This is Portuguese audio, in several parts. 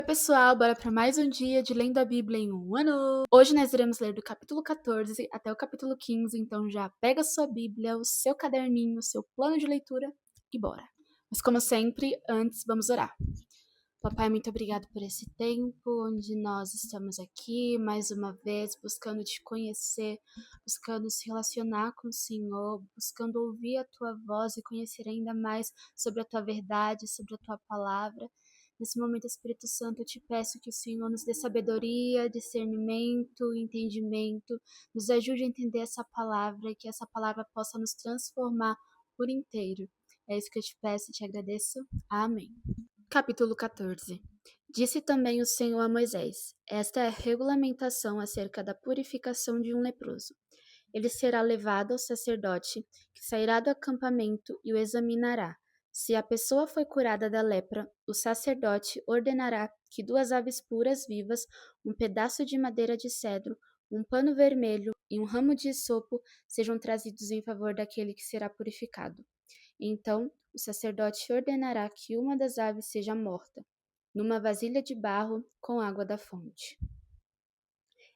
Oi, pessoal, bora para mais um dia de Lendo a Bíblia em um ano. Hoje nós iremos ler do capítulo 14 até o capítulo 15, então já pega a sua Bíblia, o seu caderninho, o seu plano de leitura e bora. Mas como sempre, antes vamos orar. Papai, muito obrigado por esse tempo onde nós estamos aqui mais uma vez buscando te conhecer, buscando se relacionar com o Senhor, buscando ouvir a tua voz e conhecer ainda mais sobre a tua verdade, sobre a tua palavra. Nesse momento, Espírito Santo, eu te peço que o Senhor nos dê sabedoria, discernimento, entendimento, nos ajude a entender essa palavra e que essa palavra possa nos transformar por inteiro. É isso que eu te peço e te agradeço. Amém. Capítulo 14. Disse também o Senhor a Moisés: Esta é a regulamentação acerca da purificação de um leproso. Ele será levado ao sacerdote, que sairá do acampamento e o examinará. Se a pessoa foi curada da lepra, o sacerdote ordenará que 2 aves puras vivas, um pedaço de madeira de cedro, um pano vermelho e um ramo de hisopo sejam trazidos em favor daquele que será purificado. Então o sacerdote ordenará que uma das aves seja morta, numa vasilha de barro com água da fonte.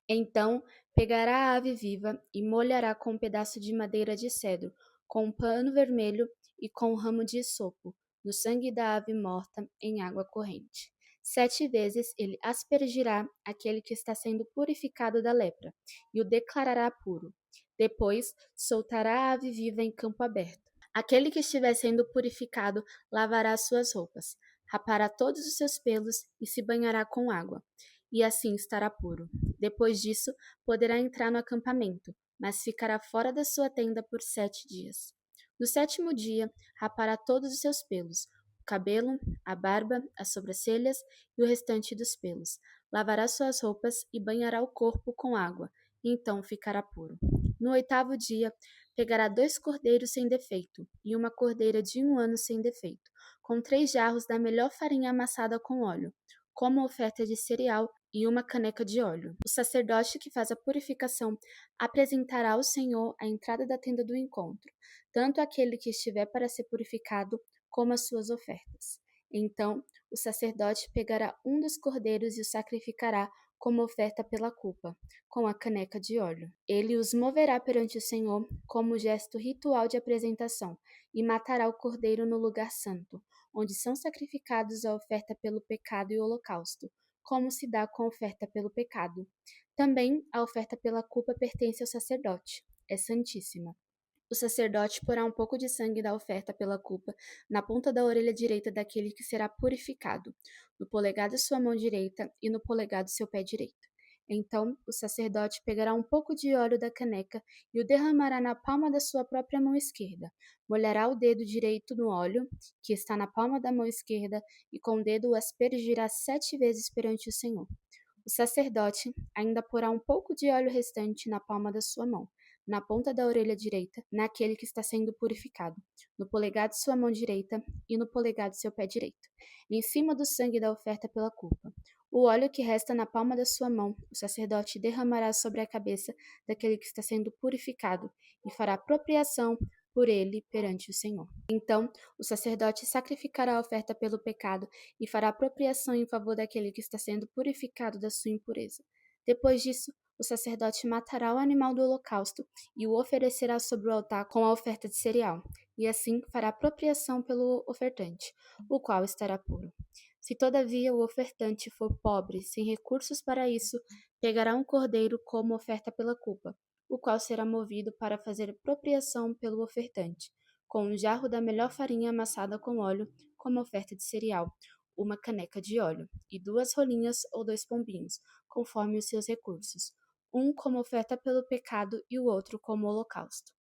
Então pegará a ave viva e molhará com um pedaço de madeira de cedro, com um pano vermelho e com um ramo de hisopo, no sangue da ave morta em água corrente. 7 vezes ele aspergirá aquele que está sendo purificado da lepra, e o declarará puro. Depois soltará a ave viva em campo aberto. Aquele que estiver sendo purificado lavará suas roupas, rapará todos os seus pelos e se banhará com água, e assim estará puro. Depois disso, poderá entrar no acampamento, mas ficará fora da sua tenda por 7 dias. No 7º dia, rapará todos os seus pelos, o cabelo, a barba, as sobrancelhas e o restante dos pelos. Lavará suas roupas e banhará o corpo com água, e então ficará puro. No 8º dia, pegará 2 cordeiros sem defeito e uma cordeira de 1 ano sem defeito, com 3 jarros da melhor farinha amassada com óleo, como oferta de cereal, e uma caneca de óleo. O sacerdote que faz a purificação apresentará ao Senhor à entrada da tenda do encontro, tanto aquele que estiver para ser purificado, como as suas ofertas. Então, o sacerdote pegará um dos cordeiros e o sacrificará como oferta pela culpa, com a caneca de óleo. Ele os moverá perante o Senhor como gesto ritual de apresentação, e matará o cordeiro no lugar santo, onde são sacrificados a oferta pelo pecado e o holocausto, como se dá com a oferta pelo pecado. Também a oferta pela culpa pertence ao sacerdote. É santíssima. O sacerdote porá um pouco de sangue da oferta pela culpa na ponta da orelha direita daquele que será purificado, no polegar da sua mão direita e no polegar do seu pé direito. Então o sacerdote pegará um pouco de óleo da caneca e o derramará na palma da sua própria mão esquerda. Molhará o dedo direito no óleo, que está na palma da mão esquerda, e com o dedo o aspergirá 7 vezes perante o Senhor. O sacerdote ainda porá um pouco de óleo restante na palma da sua mão, na ponta da orelha direita, naquele que está sendo purificado, no polegar de sua mão direita e no polegar do seu pé direito, em cima do sangue da oferta pela culpa. O óleo que resta na palma da sua mão, o sacerdote derramará sobre a cabeça daquele que está sendo purificado e fará apropriação por ele perante o Senhor. Então, o sacerdote sacrificará a oferta pelo pecado e fará apropriação em favor daquele que está sendo purificado da sua impureza. Depois disso, o sacerdote matará o animal do holocausto e o oferecerá sobre o altar com a oferta de cereal, e assim fará apropriação pelo ofertante, o qual estará puro. Se todavia o ofertante for pobre, sem recursos para isso, pegará um cordeiro como oferta pela culpa, o qual será movido para fazer apropriação pelo ofertante, com um jarro da melhor farinha amassada com óleo, como oferta de cereal, uma caneca de óleo, e 2 rolinhas ou 2 pombinhos, conforme os seus recursos, um como oferta pelo pecado e o outro como holocausto.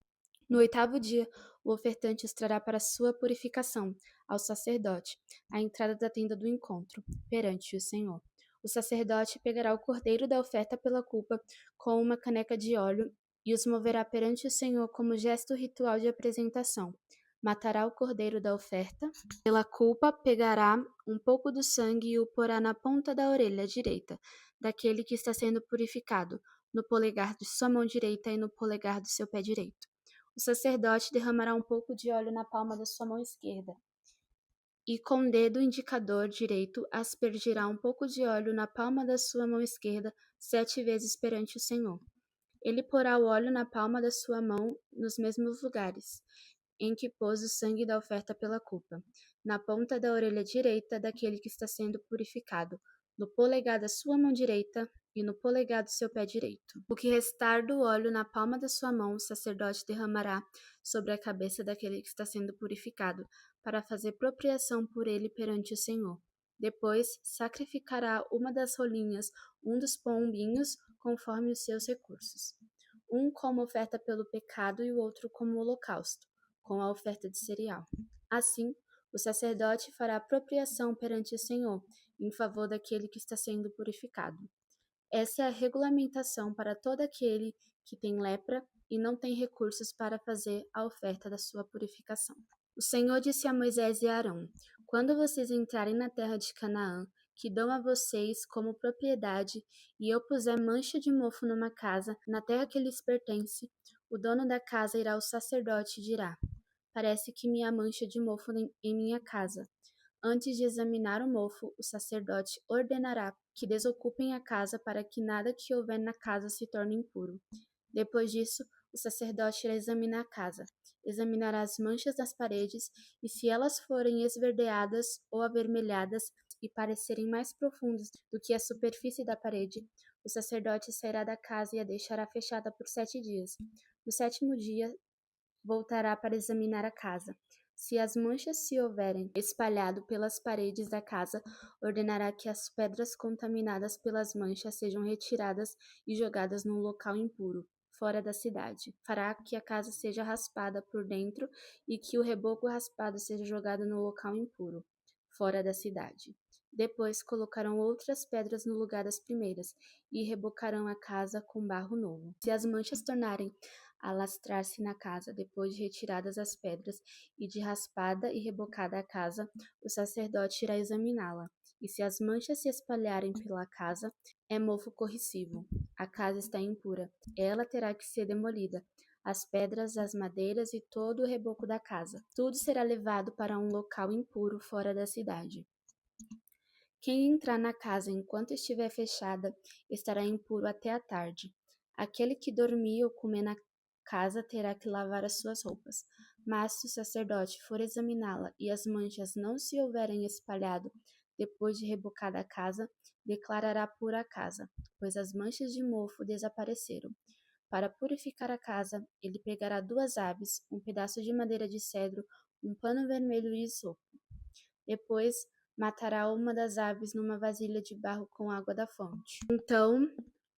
No 8º dia, o ofertante os trará para sua purificação ao sacerdote, à entrada da tenda do encontro, perante o Senhor. O sacerdote pegará o cordeiro da oferta pela culpa com uma caneca de óleo e os moverá perante o Senhor como gesto ritual de apresentação. Matará o cordeiro da oferta pela culpa, pegará um pouco do sangue e o porá na ponta da orelha direita daquele que está sendo purificado, no polegar de sua mão direita e no polegar do seu pé direito. O sacerdote derramará um pouco de óleo na palma da sua mão esquerda e com o dedo indicador direito aspergirá um pouco de óleo na palma da sua mão esquerda 7 vezes perante o Senhor. Ele porá o óleo na palma da sua mão nos mesmos lugares em que pôs o sangue da oferta pela culpa, na ponta da orelha direita daquele que está sendo purificado, no polegar da sua mão direita e no polegar do seu pé direito. O que restar do óleo na palma da sua mão, o sacerdote derramará sobre a cabeça daquele que está sendo purificado, para fazer propriação por ele perante o Senhor. Depois, sacrificará uma das rolinhas, um dos pombinhos, conforme os seus recursos. Um como oferta pelo pecado e o outro como holocausto, com a oferta de cereal. Assim, o sacerdote fará apropriação perante o Senhor, em favor daquele que está sendo purificado. Essa é a regulamentação para todo aquele que tem lepra e não tem recursos para fazer a oferta da sua purificação. O Senhor disse a Moisés e a Arão: Quando vocês entrarem na terra de Canaã, que dou a vocês como propriedade, e eu puser mancha de mofo numa casa, na terra que lhes pertence, o dono da casa irá ao sacerdote e dirá: Parece que me há mancha de mofo em minha casa. Antes de examinar o mofo, o sacerdote ordenará que desocupem a casa para que nada que houver na casa se torne impuro. Depois disso, o sacerdote irá examinar a casa, examinará as manchas das paredes, e se elas forem esverdeadas ou avermelhadas e parecerem mais profundas do que a superfície da parede, o sacerdote sairá da casa e a deixará fechada por 7 dias. No 7º dia, voltará para examinar a casa. Se as manchas se houverem espalhado pelas paredes da casa, ordenará que as pedras contaminadas pelas manchas sejam retiradas e jogadas num local impuro, fora da cidade. Fará que a casa seja raspada por dentro e que o reboco raspado seja jogado no local impuro, fora da cidade. Depois colocarão outras pedras no lugar das primeiras e rebocarão a casa com barro novo. Se as manchas tornarem alastrar-se na casa, depois de retiradas as pedras e de raspada e rebocada a casa, o sacerdote irá examiná-la. E se as manchas se espalharem pela casa, é mofo corrosivo. A casa está impura. Ela terá que ser demolida. As pedras, as madeiras e todo o reboco da casa. Tudo será levado para um local impuro fora da cidade. Quem entrar na casa enquanto estiver fechada estará impuro até a tarde. Aquele que dormir ou comer na casa terá que lavar as suas roupas. Mas se o sacerdote for examiná-la e as manchas não se houverem espalhado depois de rebocada a casa, declarará pura a casa, pois as manchas de mofo desapareceram. Para purificar a casa, ele pegará 2 aves, um pedaço de madeira de cedro, um pano vermelho e isopo. Depois, matará uma das aves numa vasilha de barro com água da fonte. Então,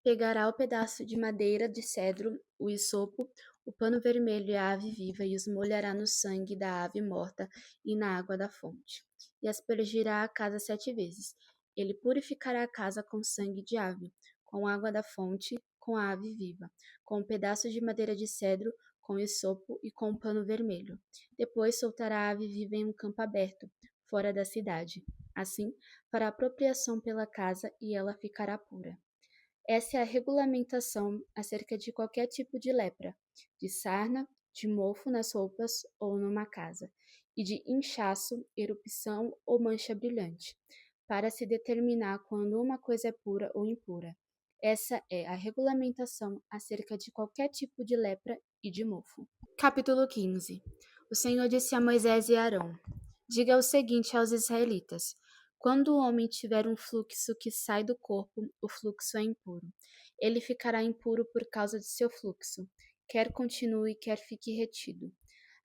pegará o pedaço de madeira de cedro, o isopo, o pano vermelho e a ave viva e os molhará no sangue da ave morta e na água da fonte. E aspergirá a casa 7 vezes. Ele purificará a casa com sangue de ave, com água da fonte, com a ave viva, com um pedaço de madeira de cedro, com isopo e com um pano vermelho. Depois soltará a ave viva em um campo aberto, fora da cidade. Assim, fará apropriação pela casa e ela ficará pura. Essa é a regulamentação acerca de qualquer tipo de lepra, de sarna, de mofo nas roupas ou numa casa, e de inchaço, erupção ou mancha brilhante, para se determinar quando uma coisa é pura ou impura. Essa é a regulamentação acerca de qualquer tipo de lepra e de mofo. Capítulo 15. O Senhor disse a Moisés e a Arão: Diga o seguinte aos israelitas: quando o homem tiver um fluxo que sai do corpo, o fluxo é impuro. Ele ficará impuro por causa de seu fluxo, quer continue, quer fique retido.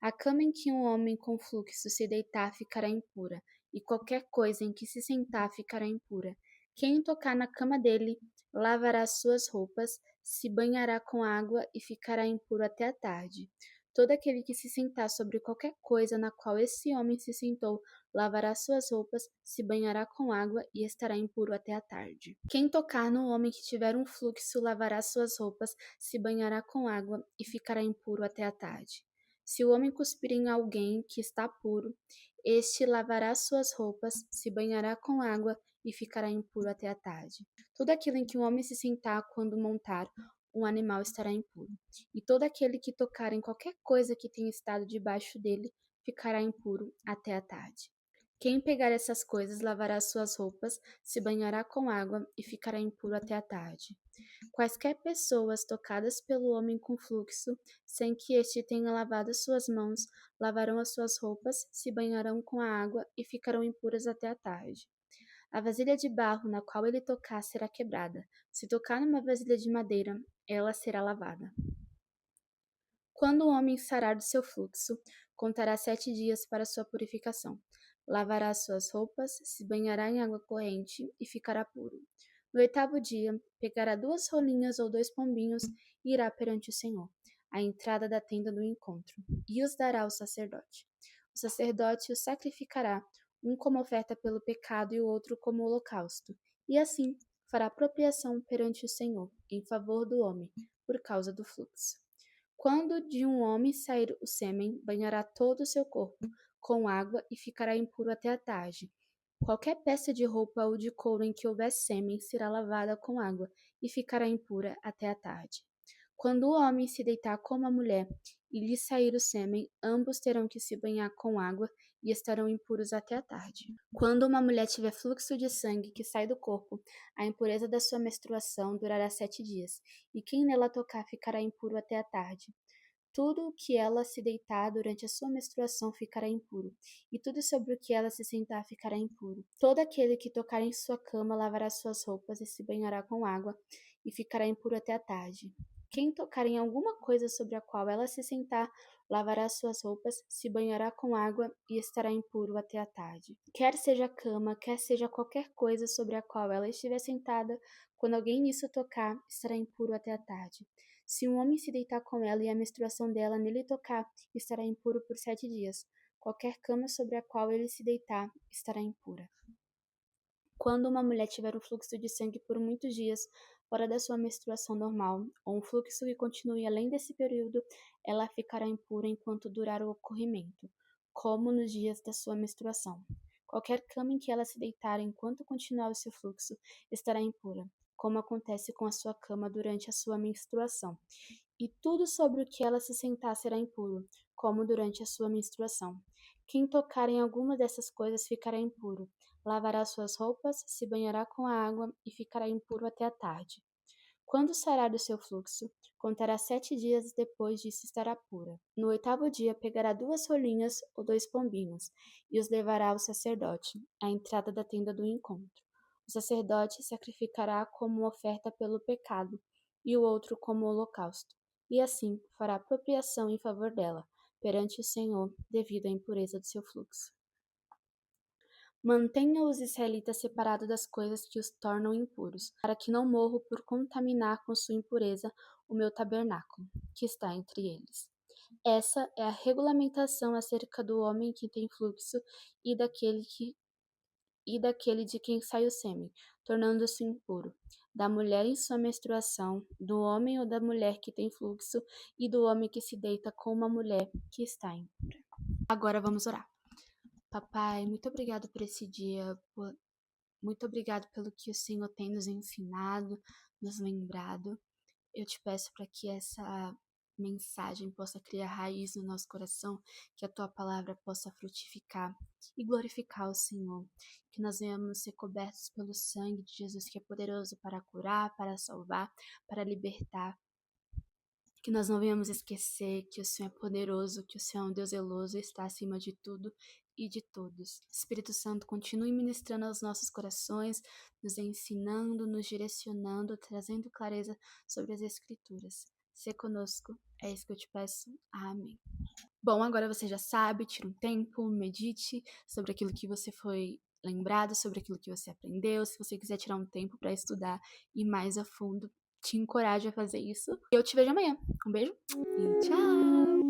A cama em que um homem com fluxo se deitar ficará impura, e qualquer coisa em que se sentar ficará impura. Quem tocar na cama dele lavará suas roupas, se banhará com água e ficará impuro até a tarde. Todo aquele que se sentar sobre qualquer coisa na qual esse homem se sentou, lavará suas roupas, se banhará com água e estará impuro até a tarde. Quem tocar no homem que tiver um fluxo, lavará suas roupas, se banhará com água e ficará impuro até a tarde. Se o homem cuspir em alguém que está puro, este lavará suas roupas, se banhará com água e ficará impuro até a tarde. Tudo aquilo em que um homem se sentar quando montar um animal estará impuro. E todo aquele que tocar em qualquer coisa que tenha estado debaixo dele ficará impuro até a tarde. Quem pegar essas coisas lavará suas roupas, se banhará com água e ficará impuro até a tarde. Quaisquer pessoas tocadas pelo homem com fluxo, sem que este tenha lavado suas mãos, lavarão as suas roupas, se banharão com a água e ficarão impuras até a tarde. A vasilha de barro na qual ele tocar será quebrada. Se tocar numa vasilha de madeira, ela será lavada. Quando o homem sarar do seu fluxo, contará 7 dias para sua purificação. Lavará suas roupas, se banhará em água corrente e ficará puro. No 8º dia, pegará 2 rolinhas ou 2 pombinhos e irá perante o Senhor, à entrada da tenda do encontro, e os dará ao sacerdote. O sacerdote os sacrificará, um como oferta pelo pecado e o outro como holocausto, e assim fará propriação perante o Senhor, em favor do homem, por causa do fluxo. Quando de um homem sair o sêmen, banhará todo o seu corpo com água e ficará impuro até a tarde. Qualquer peça de roupa ou de couro em que houver sêmen será lavada com água e ficará impura até a tarde. Quando o homem se deitar com uma mulher e lhe sair o sêmen, ambos terão que se banhar com água e estarão impuros até a tarde. Quando uma mulher tiver fluxo de sangue que sai do corpo, a impureza da sua menstruação durará 7 dias, e quem nela tocar ficará impuro até a tarde. Tudo o que ela se deitar durante a sua menstruação ficará impuro, e tudo sobre o que ela se sentar ficará impuro. Todo aquele que tocar em sua cama lavará suas roupas e se banhará com água, e ficará impuro até a tarde. Quem tocar em alguma coisa sobre a qual ela se sentar, lavará suas roupas, se banhará com água e estará impuro até a tarde. Quer seja a cama, quer seja qualquer coisa sobre a qual ela estiver sentada, quando alguém nisso tocar, estará impuro até a tarde. Se um homem se deitar com ela e a menstruação dela nele tocar, estará impuro por 7 dias. Qualquer cama sobre a qual ele se deitar, estará impura. Quando uma mulher tiver um fluxo de sangue por muitos dias, fora da sua menstruação normal, ou um fluxo que continue além desse período, ela ficará impura enquanto durar o ocorrimento, como nos dias da sua menstruação. Qualquer cama em que ela se deitar enquanto continuar o seu fluxo estará impura, como acontece com a sua cama durante a sua menstruação. E tudo sobre o que ela se sentar será impuro, como durante a sua menstruação. Quem tocar em alguma dessas coisas ficará impuro. Lavará suas roupas, se banhará com a água e ficará impuro até a tarde. Quando sarar do seu fluxo, contará 7 dias, depois disso estará pura. No 8º dia pegará 2 rolinhas ou 2 pombinhos e os levará ao sacerdote, à entrada da tenda do encontro. O sacerdote sacrificará como oferta pelo pecado e o outro como holocausto, e assim fará propriação em favor dela, perante o Senhor, devido à impureza do seu fluxo. Mantenha os israelitas separados das coisas que os tornam impuros, para que não morram por contaminar com sua impureza o meu tabernáculo, que está entre eles. Essa é a regulamentação acerca do homem que tem fluxo e daquele de quem sai o sêmen, tornando-se impuro, da mulher em sua menstruação, do homem ou da mulher que tem fluxo, e do homem que se deita com uma mulher que está impura. Agora vamos orar. Papai, muito obrigado por esse dia, muito obrigado pelo que o Senhor tem nos ensinado, nos lembrado. Eu te peço para que essa mensagem possa criar raiz no nosso coração, que a tua palavra possa frutificar e glorificar o Senhor, que nós venhamos ser cobertos pelo sangue de Jesus, que é poderoso para curar, para salvar, para libertar. Que nós não venhamos esquecer que o Senhor é poderoso, que o Senhor é um Deus zeloso e está acima de tudo e de todos. Espírito Santo, continue ministrando aos nossos corações, nos ensinando, nos direcionando, trazendo clareza sobre as Escrituras. Se conosco, é isso que eu te peço. Amém. Bom, agora você já sabe, tira um tempo, medite sobre aquilo que você foi lembrado, sobre aquilo que você aprendeu. Se você quiser tirar um tempo para estudar e mais a fundo, te encorajo a fazer isso. Eu te vejo amanhã. Um beijo e tchau!